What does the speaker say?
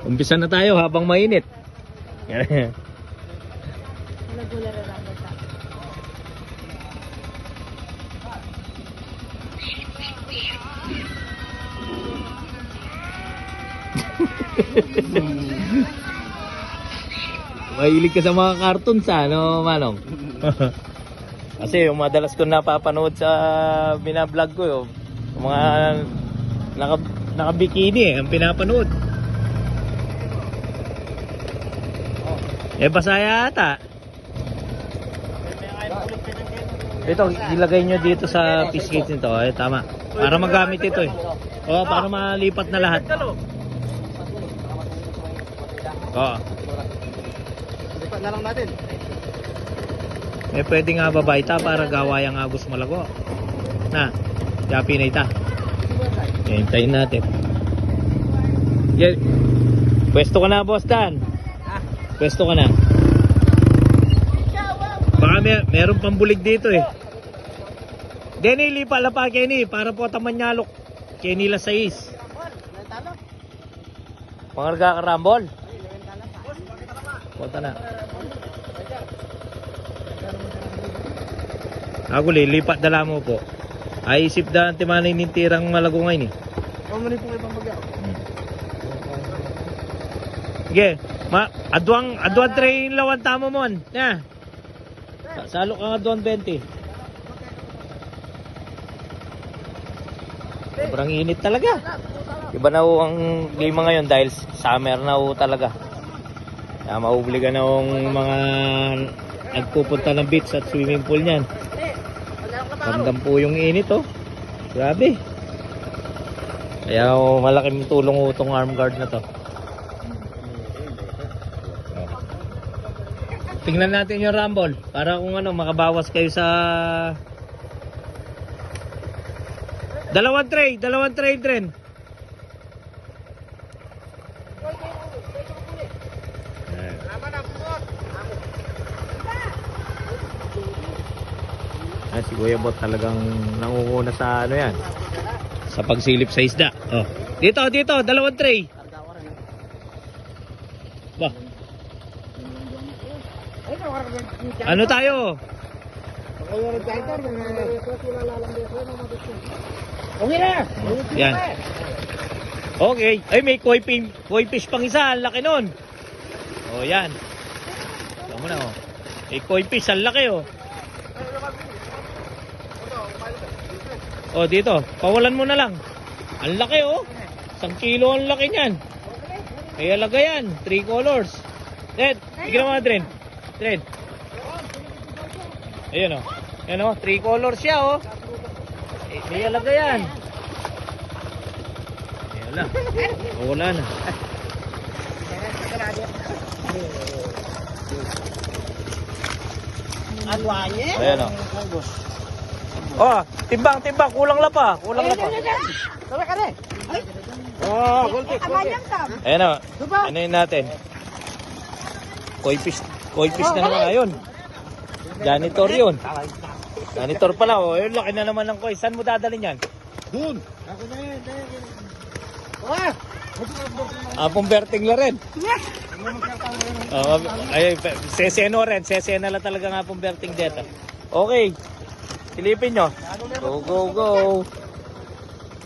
Umpisa na tayo habang mainit. Mahilig ka sa mga cartoons, ano, Manong? Kasi yung madalas ko napapanood sa binablog ko, yung mga naka-bikini ang pinapanood. Basaya ata. Ito, ilagay nyo dito sa fish cage nito. Tama. Para magamit ito eh. O, para malipat na lahat. Oo. Lipat na lang natin. Pwede nga babayta para gawayang agos malago. Na, yapi na ita. Hintayin natin. Pwesto ka na, Boss Dan. Pwesto ka na. Baka meron pang bulig dito eh. Denny, lipa pa Kenny. Para po tamanyalok. Kenny la 6. Pangarga ka rambol. Punta na. Ako lilipat dala mo po. Ay isip daan timanay nintirang malago ngayon eh. Pamani po kayo pambagya. Sige, adwang train lawan tamo mon. Ya. Salo ka adwang 20. Sobrang init talaga. Iba na ho ang klima ngayon dahil summer na ho talaga. Kaya maubliga na hong mga nagpupunta ng beach at swimming pool niyan. Ramdam po yung init oh. Grabe. Kaya malaking tulong ho itong arm guard na to. Tingnan natin yung rumble para kung ano makabawas kayo sa dalawang tray din. Si Kuya Bot talagang nangunguna sa ano yan, sa pagsilip sa isda. Oh. Dito, dalawang tray. Ba. Ano tayo? Okay na. Yan. Okay. Ay, may koi fish pang isa. Ang laki nun. Oh, yan. Tama na, oh. May koi fish. Ang laki, oh. Oh, dito. Pawalan mo na lang. Ang laki, oh. 1 kilo ang laki niyan. Kaya alaga yan. 3 colors. Red, bigyan mo mga Dren. Ayun, oh. Ayan, oh. 3 colors siya, oh. Kaya alaga yan. Wala. Wala na. Ayan, oh. Oh, timbang, kulang la pa. Tara ka rin. Oh, ayan o. Ano yun natin? Koi fish na naman ngayon. Janitor yun. Janitor pala, oh. Yun, laki na naman ng koi. Saan mo dadalhin yan? Dun. Ako na yun. Pumberting la rin. Ay, seseno rin. Sesena la talaga nga pumberting dito. Okay. Silipin nyo. Go.